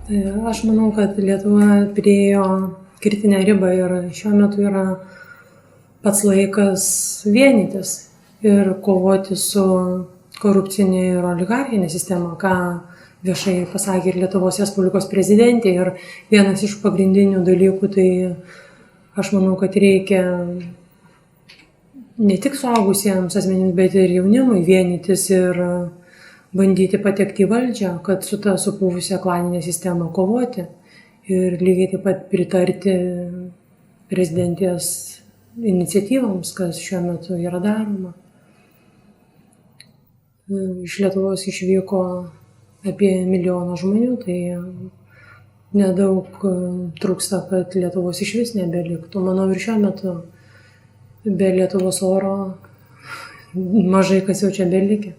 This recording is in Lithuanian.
Aš manau, kad Lietuva priėjo kritinę ribą ir šiuo metu yra pats laikas vienytis ir kovoti su korupcinė ir oligarchinė sistema, ką viešai pasakė ir Lietuvos Respublikos prezidentė. Ir vienas iš pagrindinių dalykų, tai aš manau, kad reikia ne tik suaugusiems asmenims, bet ir jaunimui vienytis ir bandyti patekti į valdžią, kad su ta supuvusia klaninė sistema kovoti ir lygiai taip pat pritarti prezidentės iniciatyvams, kas šiuo metu yra daroma. Iš Lietuvos išvyko apie 1 milijoną žmonių, tai nedaug trūksta, kad Lietuvos išvis nebeliktų. Manau, ir šiuo metu be Lietuvos oro mažai kas jau čia belikę.